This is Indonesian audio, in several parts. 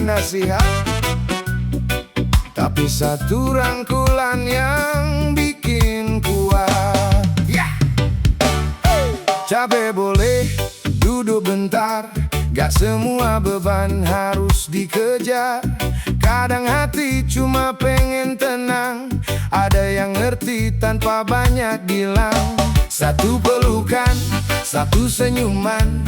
bukan nasihat, tapi satu rangkulan yang bikin kuat. Capek boleh duduk bentar, gak semua beban harus dikejar. Kadang hati cuma pengen tenang, ada yang ngerti tanpa banyak bilang. Satu pelukan, satu senyuman,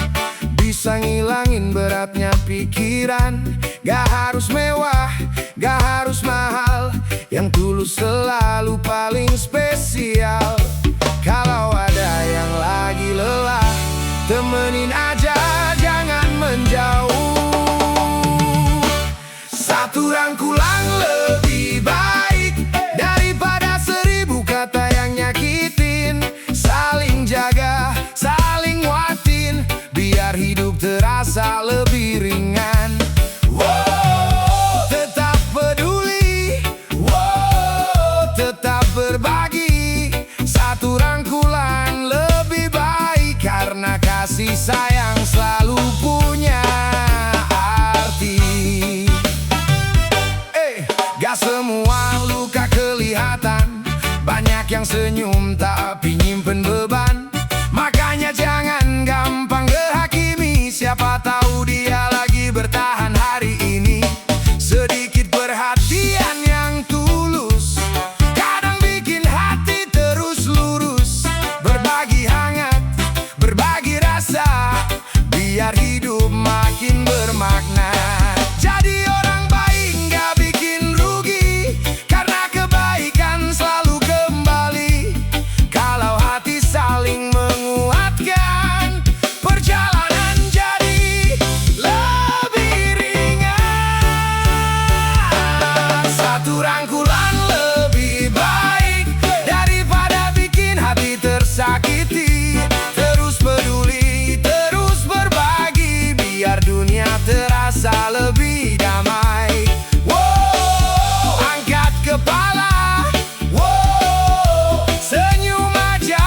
bisa ngilangin beratnya pikiran. Gak harus mewah, gak harus mahal, yang tulus selalu paling spesial. Kalau ada yang lagi lelah, temenin aja, jangan menjauh. Satu rangkulan lebih baik daripada 1000 kata yang nyakitin. Saling jaga, saling nguatin, biar hidup terasa lebih ringan. Tetap peduli, tetap berbagi. Satu rangkulan lebih baik, karena kasih sayang selalu punya arti. Gak semua luka kelihatan, banyak yang senyum tapi nyimpen beban. Makanya jangan gampang kehakimi, siapa tahu dia lagi bertahan hari ini. Sedikit perhatian yang tulus kadang bikin hati terus lurus. Berbagi hangat, berbagi rasa, biar hidup makin bermakna. Jadi orang baik gak bikin rugi, karena kebaikan selalu kembali. Kalau hati saling menguatkan, perjalanan jadi lebih ringan. Satu rangkulan lebih baik daripada bikin hati tersakiti. Terus peduli, terus berbagi, biar dunia terasa lebih damai. Angkat kepala, senyum aja.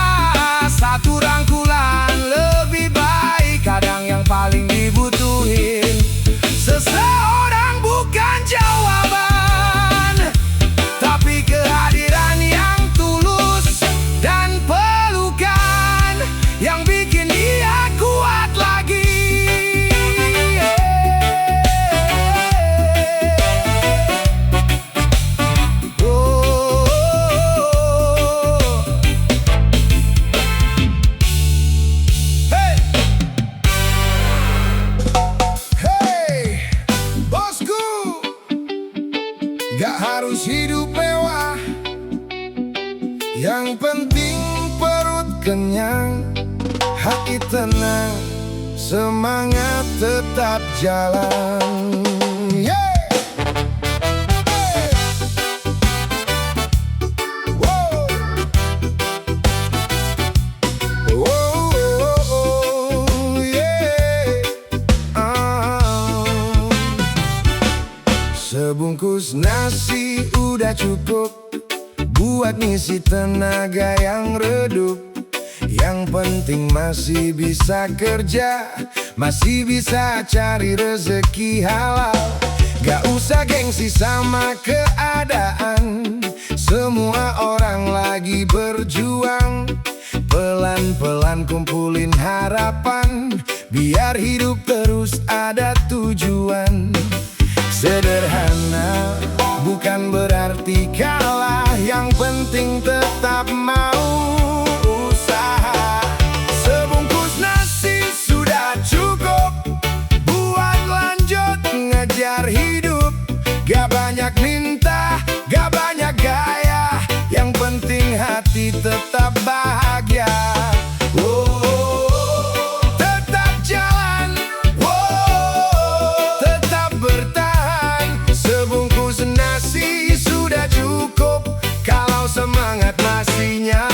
Satu rangkulan lebih baik, kadang yang paling dibutuhin seseorang bukan jawaban, tapi kehadiran yang tulus dan pelukan yang bikin dia kuat lagi. Hey, bosku, gak harus hidup mewah, yang penting perut kenyang, hati tenang, semangat tetap jalan. Hey! Wow! Wow, yeah. Sebungkus nasi udah cukup buat ngisi tenaga yang redup. Yang penting masih bisa kerja, masih bisa cari rezeki halal. Gak usah gengsi sama keadaan, semua orang lagi berjuang. Pelan-pelan kumpulin harapan, biar hidup terus ada tujuan. Sederhana bukan berarti kalah, yang penting tetap mau usaha. Sebungkus nasi sudah cukup buat lanjut ngejar hidup. Gak banyak minta, gak banyak gaya, yang penting hati tetap bahagia. Tetap jalan, tetap bertahan. Sebungkus nasi sudah cukup, kalau semangat masih nyala.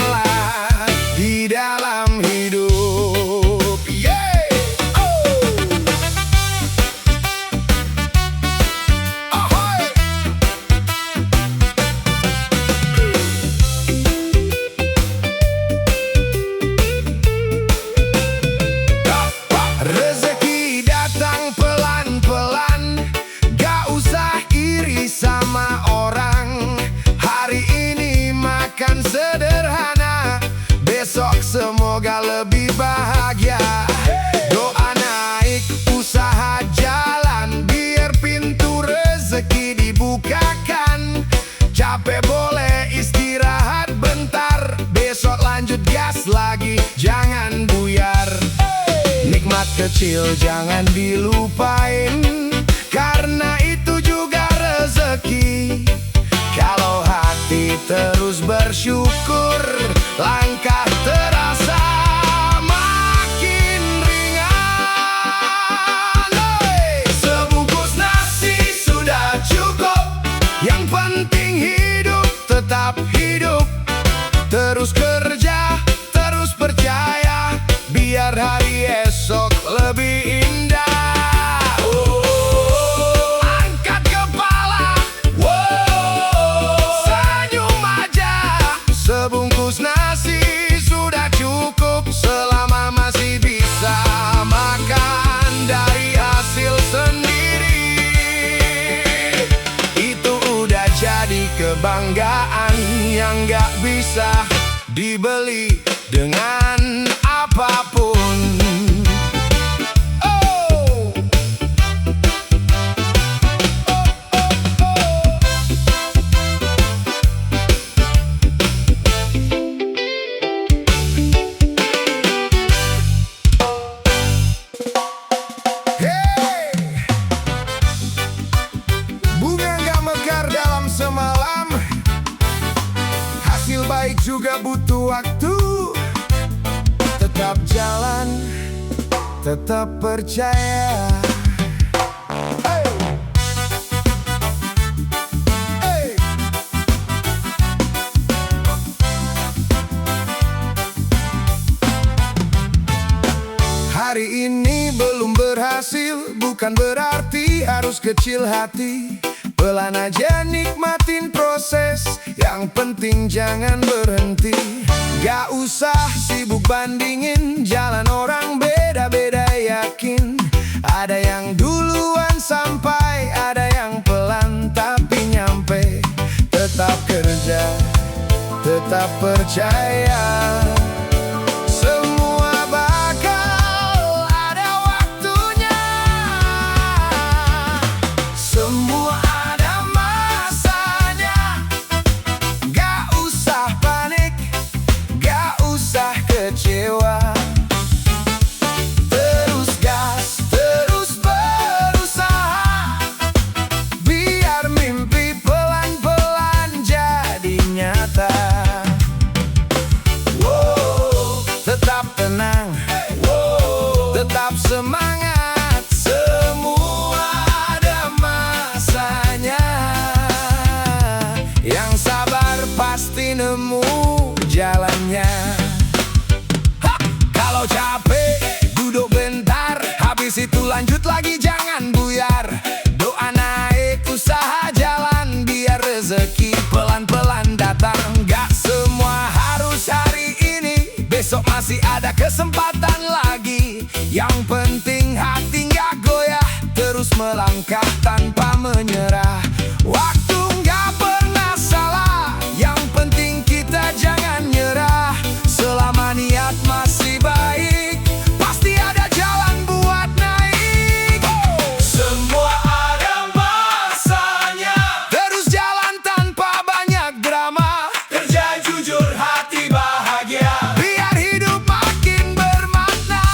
kita lebih bahagia. Doa naik, usaha jalan, biar pintu rezeki dibukakan. Capek boleh istirahat bentar, besok lanjut gas lagi, jangan buyar. Nikmat kecil jangan dilupain, karena itu juga rezeki. Kalau hati terus bersyukur, langkah terasa makin ringan. Sebungkus nasi sudah cukup, yang penting hidup tetap hidup. Terus kerja, terus percaya, biar hari esok lebih indah. Angkat kepala, senyum aja. Sebungkus nasi sudah cukup, selama masih bisa makan dari hasil sendiri. Itu udah jadi kebanggaan yang gak bisa dibeli dengan apapun. Semalam, hasil baik juga butuh waktu. Tetap jalan, tetap percaya. Hey! Hey! Hari ini belum berhasil, bukan berarti harus kecil hati. Pelan aja nikmatin proses, yang penting jangan berhenti. Gak usah sibuk bandingin, jalan orang beda-beda yakin. Ada yang duluan sampai, ada yang pelan tapi nyampe. Tetap kerja, tetap percaya. Semua bakal ada waktunya. Semua kecewa. Terus gas, terus berusaha, biar mimpi pelan-pelan jadi nyata. Tetap tenang, tetap semangat. Semua ada masanya. Yang sabar pasti nemu jalannya. Kalau capek, duduk bentar, habis itu lanjut lagi, jangan buyar. Doa naik, usaha jalan, biar rezeki pelan-pelan datang. Gak semua harus hari ini, besok masih ada kesempatan lagi. Yang penting hati gak goyah, terus melangkah tanpa menyerah. Waktu gak pernah salah, yang penting kita jangan nyerah. Selama niat masih baik, pasti ada jalan buat naik. Semua ada masanya, terus jalan tanpa banyak drama. Kerja jujur, hati bahagia, biar hidup makin bermakna.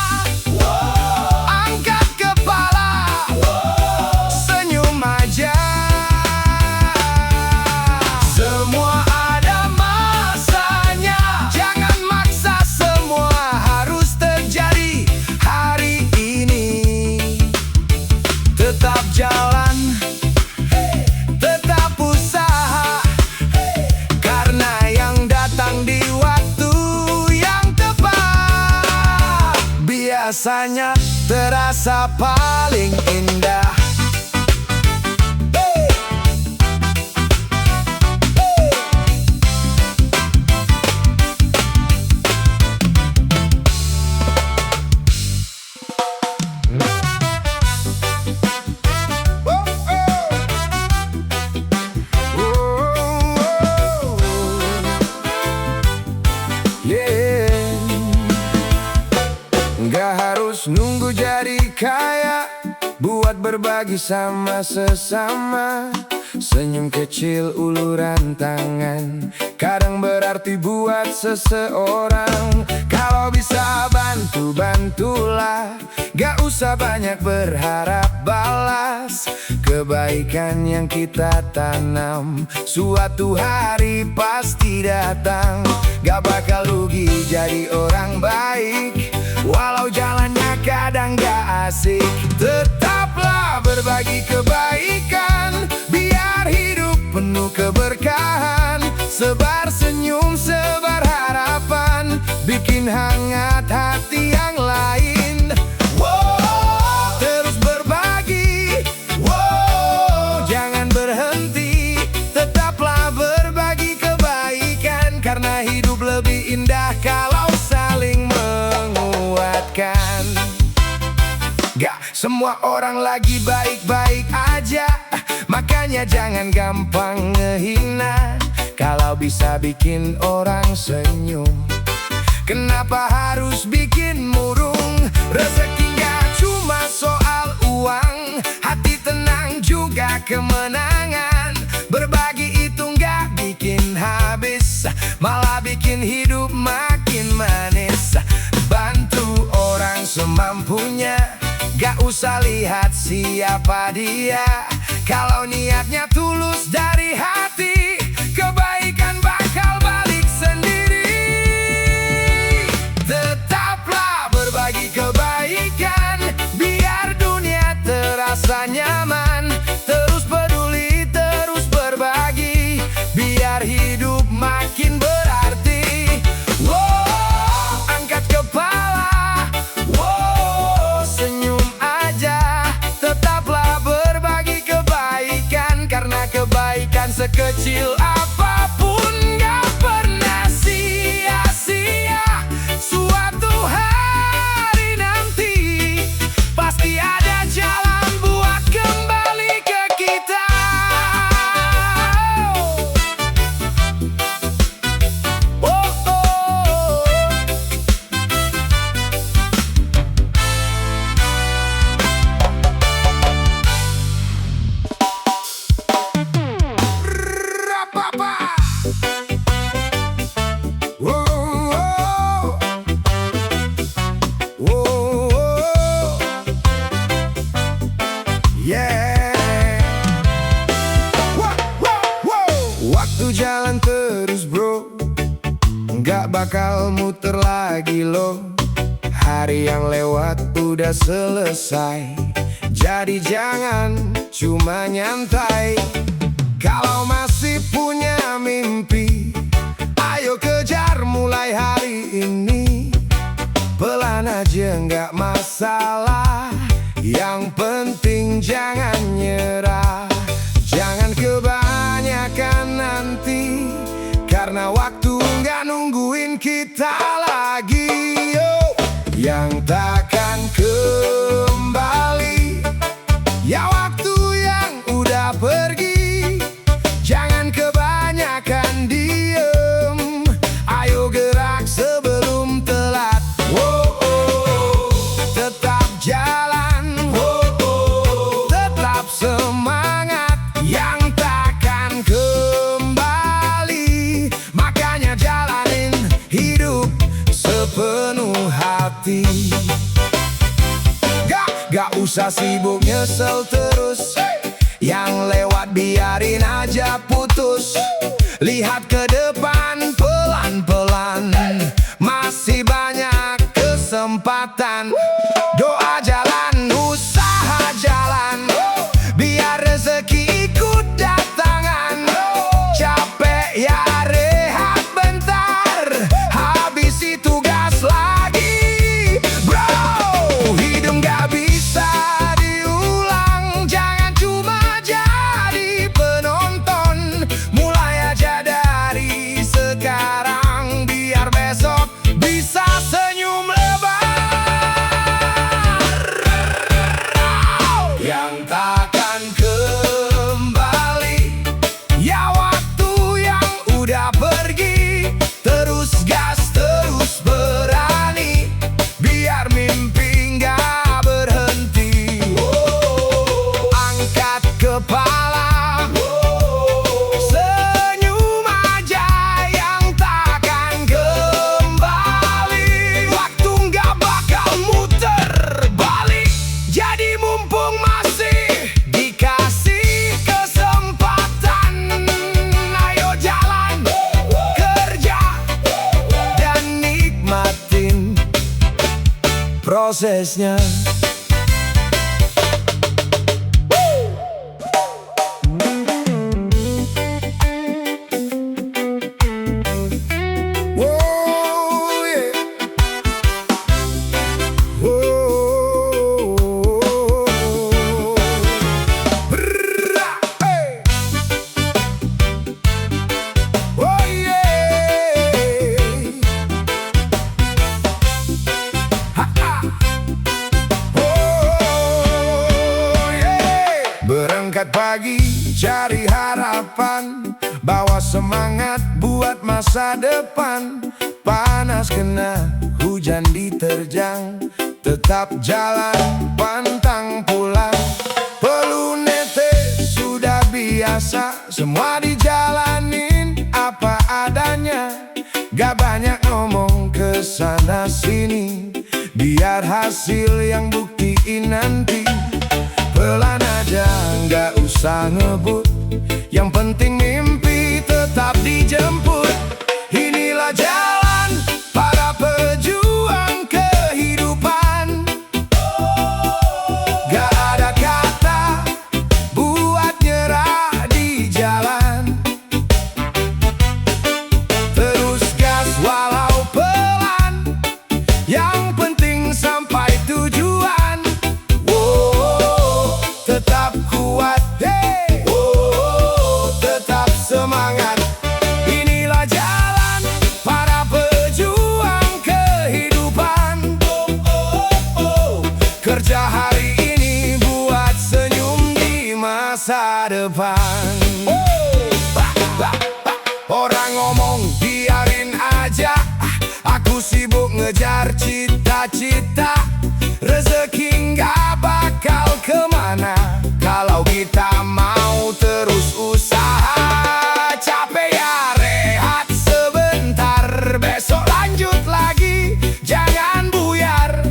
Angkat kepala, senyum aja. Semua ada masanya, jangan maksa semua harus terjadi hari ini. Tetap jalan, tetap usaha, karena yang datang di waktu yang tepat biasanya terasa paling indah. Gak harus nunggu jadi kaya buat berbagi sama sesama. Senyum kecil, uluran tangan kadang berarti buat seseorang. Kalau bisa bantu, bantulah. Gak usah banyak berharap balas. Kebaikan yang kita tanam suatu hari pasti datang. Gak bakal rugi jadi orang baik, walau jalannya kadang gak asik. Tetaplah berbagi kebaikan, biar hidup penuh keberkahan. Sebar senyum, sebar harapan, bikin hangat hati yang lain. Wow, terus berbagi, wow, jangan berhenti. Tetaplah berbagi kebaikan, karena hidup lebih indah kalau saling menguatkan. Gak semua orang lagi baik-baik aja, makanya jangan gampang ngehina. Kalau bisa bikin orang senyum, kenapa harus bikin murung? Rezeki gak cuma soal uang, hati tenang juga kemenangan. Berbagi itu gak bikin habis, malah bikin hidup makin manis. Bantu orang semampunya, gak usah lihat siapa dia. Kalau niatnya tulus dari hati, kebaikan bakal balik sendiri. Tetaplah berbagi kebaikan, biar dunia terasa nyaman. Terus peduli, terus berbagi, biar hidup makin berarti. Wow, angkat kepala, wow, senyum aja. Tetaplah berbagi kebaikan, karena kebaikan sekecil apapun gak pernah sia-sia. Suatu hari nanti pasti ada jalan buat kembali ke kita. Oh, oh. Rapapa. Whoa, whoa, whoa, yeah. Whoa, whoa, whoa. Waktu jalan terus bro, nggak bakal muter lagi loh. Hari yang lewat udah selesai, jadi jangan cuma nyantai. Kalau masih punya mimpi, ayo kejar mulai hari ini. Pelan aja nggak masalah, yang penting jangan nyerah. Jangan kebanyakan nanti, karena waktu nggak nungguin kita lagi. Yo, yang takkan kembali, ya waktu yang udah pergi. Jangan kebanyakan diem, ayo gerak sebelum telat. Wow, oh, tetap jalan, wow, oh, tetap semangat, yang takkan kembali. Makanya jalanin hidup sepenuh hati. Gak usah sibuk nyesel terus, yang lewat biarin aja putus. Lihat ke depan pelan-pelan, masih banyak kesempatan. Doa jalan, usaha jalan, biar rezeki ikut datangan. Capek ya rehat bentar, habis itu gas lagi. Bro, hidup gak bisa diulang, jangan cuma jadi penonton. Mulai aja dari sekarang, biar besok bisa senyum lebar. prosesnya. Berangkat pagi, cari harapan, bawa semangat buat masa depan. Panas kena, hujan diterjang, tetap jalan, pantang pulang. Perlu nete, sudah biasa, semua dijalanin apa adanya. Gak banyak ngomong kesana sini, biar hasil yang buktiin nanti. Pelan aja, nggak usah ngebut, yang penting mimpi tetap dijemput. Inilah jalan para pejuang kehidupan. Gak ada kata buat nyerah di jalan. Terus gas walau pelan, yang penting sampai tujuan. Tetap kuat, hey. Tetap semangat. Inilah jalan para pejuang kehidupan. Kerja hari ini buat senyum di masa depan. Orang ngomong biarin aja, aku sibuk ngejar cita-cita. Rezeki nggak bakal kemana kalau kita mau terus usaha. Capek ya rehat sebentar, besok lanjut lagi, jangan buyar.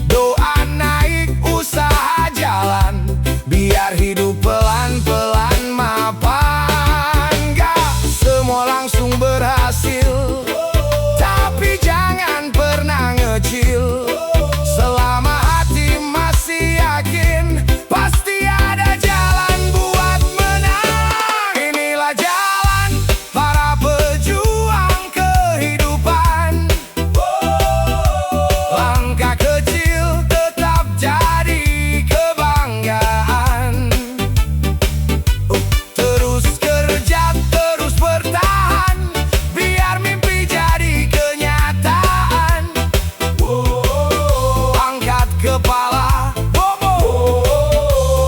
Doa naik, usaha jalan, biar hidup pelan-pelan mapan. Gak semua langsung berhasil, tapi jangan pernah ngecil. Selama hati masih yakin, pasti ada jalan buat menang. Inilah jalan para pejuang kehidupan. Langkah kecil tetap jadi kebanggaan. Terus kerja, terus bertahan, biar mimpi jadi kenyataan. Angkat kepala,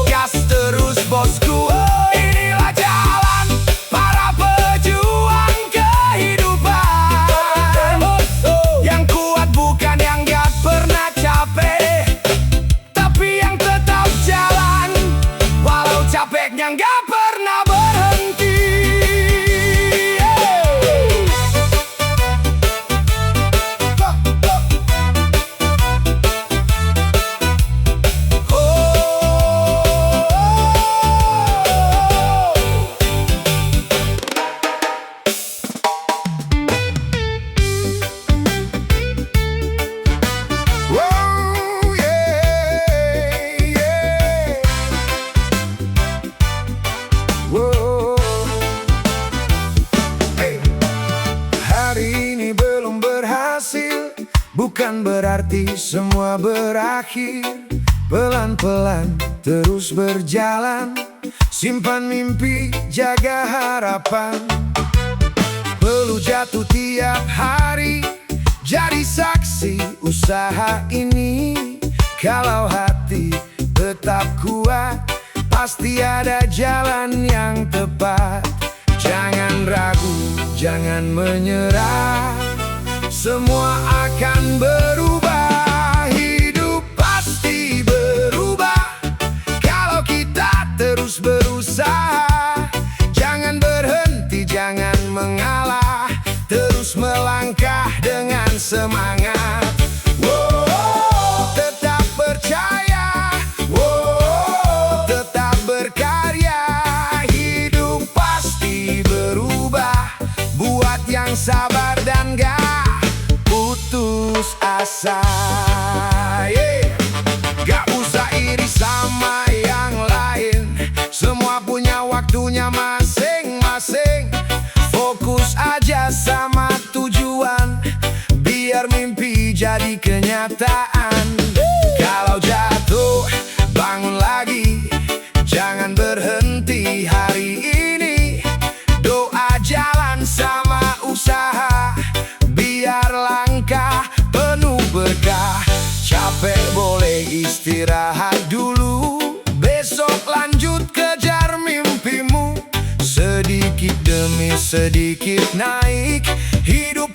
gas terus bosku. Inilah jalan para pejuang kehidupan. Yang kuat bukan yang gak pernah capek, tapi yang tetap jalan, walau capeknya gak pernah berhenti. Hari ini belum berhasil, bukan berarti semua berakhir. Pelan-pelan terus berjalan, simpan mimpi, jaga harapan. Perlu jatuh tiap hari, jadi saksi usaha ini. Kalau hati tetap kuat, pasti ada jalan yang tepat. Jangan ragu, jangan menyerah, semua akan berubah. Hidup pasti berubah kalau kita terus berusaha. Jangan berhenti, jangan mengalah, terus melangkah dengan semangat. Tetap percaya, tetap berkarya. Hidup pasti berubah, buat yang sabar dan gak putus asa. Capek boleh istirahat dulu, besok lanjut kejar mimpimu. Sedikit demi sedikit naik, hidup